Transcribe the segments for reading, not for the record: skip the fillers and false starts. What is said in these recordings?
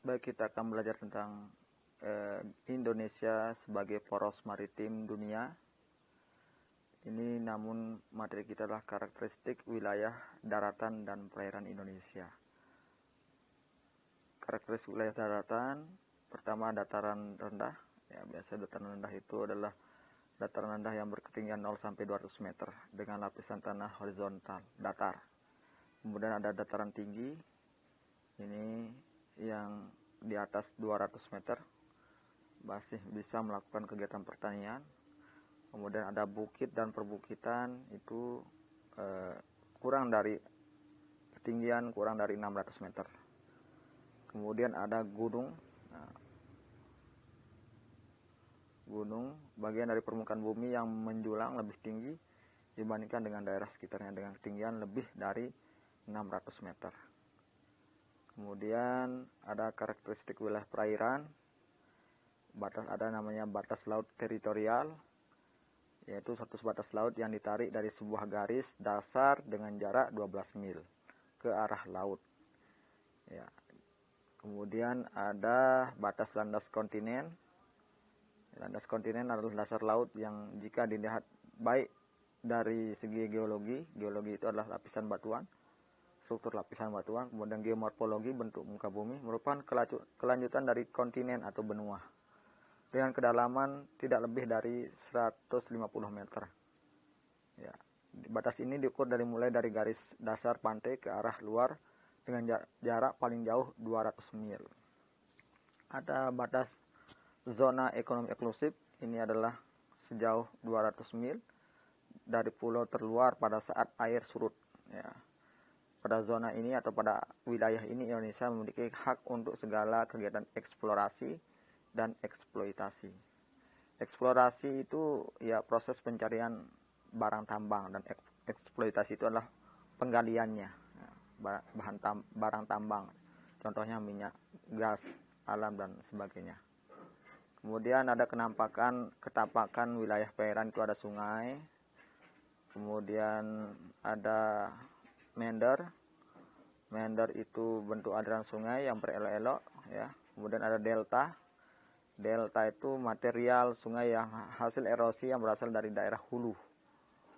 Baik, kita akan belajar tentang Indonesia sebagai poros maritim dunia. Ini namun materi kita adalah karakteristik wilayah daratan dan perairan Indonesia. Karakteristik wilayah daratan, pertama dataran rendah. Ya, biasa dataran rendah itu adalah dataran rendah yang berketinggian 0 sampai 200 meter dengan lapisan tanah horizontal, datar. Kemudian ada dataran tinggi, ini yang di atas 200 meter masih bisa melakukan kegiatan pertanian. Kemudian ada bukit dan perbukitan, itu kurang dari ketinggian kurang dari 600 meter. Kemudian ada gunung. Gunung bagian dari permukaan bumi yang menjulang lebih tinggi dibandingkan dengan daerah sekitarnya dengan ketinggian lebih dari 600 meter. Kemudian ada karakteristik wilayah perairan. Ada namanya batas laut teritorial, yaitu status batas laut yang ditarik dari sebuah garis dasar dengan jarak 12 mil ke arah laut. Ya. Kemudian ada batas landas kontinen. Landas kontinen adalah dasar laut yang jika dilihat baik dari segi geologi itu adalah lapisan batuan, struktur lapisan batuan. Kemudian geomorfologi, bentuk muka bumi, merupakan kelanjutan dari kontinen atau benua dengan kedalaman tidak lebih dari 150 meter. Ya, batas ini diukur mulai dari garis dasar pantai ke arah luar dengan jarak paling jauh 200 mil. Ada batas zona ekonomi eksklusif, ini adalah sejauh 200 mil dari pulau terluar pada saat air surut. Ya. Pada zona ini atau pada wilayah ini Indonesia memiliki hak untuk segala kegiatan eksplorasi dan eksploitasi. Eksplorasi itu ya proses pencarian barang tambang, dan eksploitasi itu adalah penggaliannya, barang tambang. Contohnya minyak, gas, alam dan sebagainya. Kemudian ada ketapakan wilayah perairan, itu ada sungai. Kemudian ada meander. Meander itu bentuk aliran sungai yang berelok-elok, ya. Kemudian ada delta. Delta itu material sungai yang hasil erosi yang berasal dari daerah hulu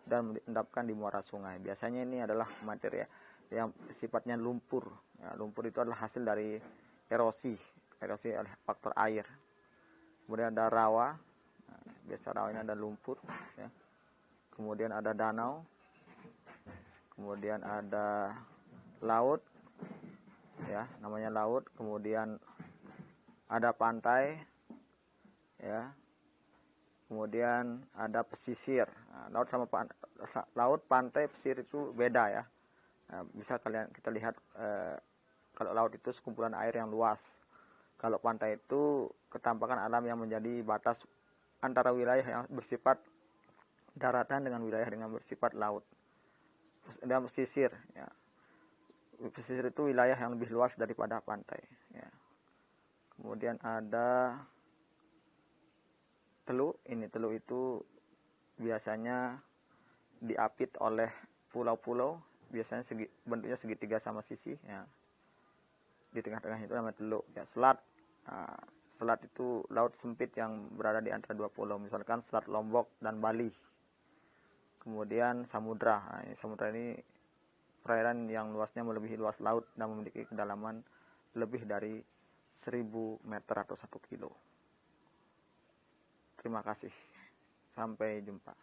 dan diendapkan di muara sungai. Biasanya ini adalah material yang sifatnya lumpur. Ya, lumpur itu adalah hasil dari erosi oleh faktor air. Kemudian ada rawa. Nah, biasa rawa ini ada lumpur. Ya. Kemudian ada danau. Kemudian ada laut, ya, namanya laut. Kemudian ada pantai, ya. Kemudian ada pesisir. Nah, laut, pantai, pesisir itu beda, ya. Nah, bisa kita lihat kalau laut itu sekumpulan air yang luas. Kalau pantai itu ketampakan alam yang menjadi batas antara wilayah yang bersifat daratan dengan wilayah dengan bersifat laut. Dan pesisir, ya. Pesisir itu wilayah yang lebih luas daripada pantai, ya. Kemudian ada teluk. Ini teluk itu biasanya diapit oleh pulau-pulau, biasanya bentuknya segitiga sama sisi, ya. Di tengah-tengah itu namanya teluk, ya. Selat. Nah, selat itu laut sempit yang berada di antara dua pulau, misalkan Selat Lombok dan Bali. Kemudian samudra. Nah, samudra ini perairan yang luasnya melebihi luas laut dan memiliki kedalaman lebih dari 1000 meter atau 1 kilo. Terima kasih. Sampai jumpa.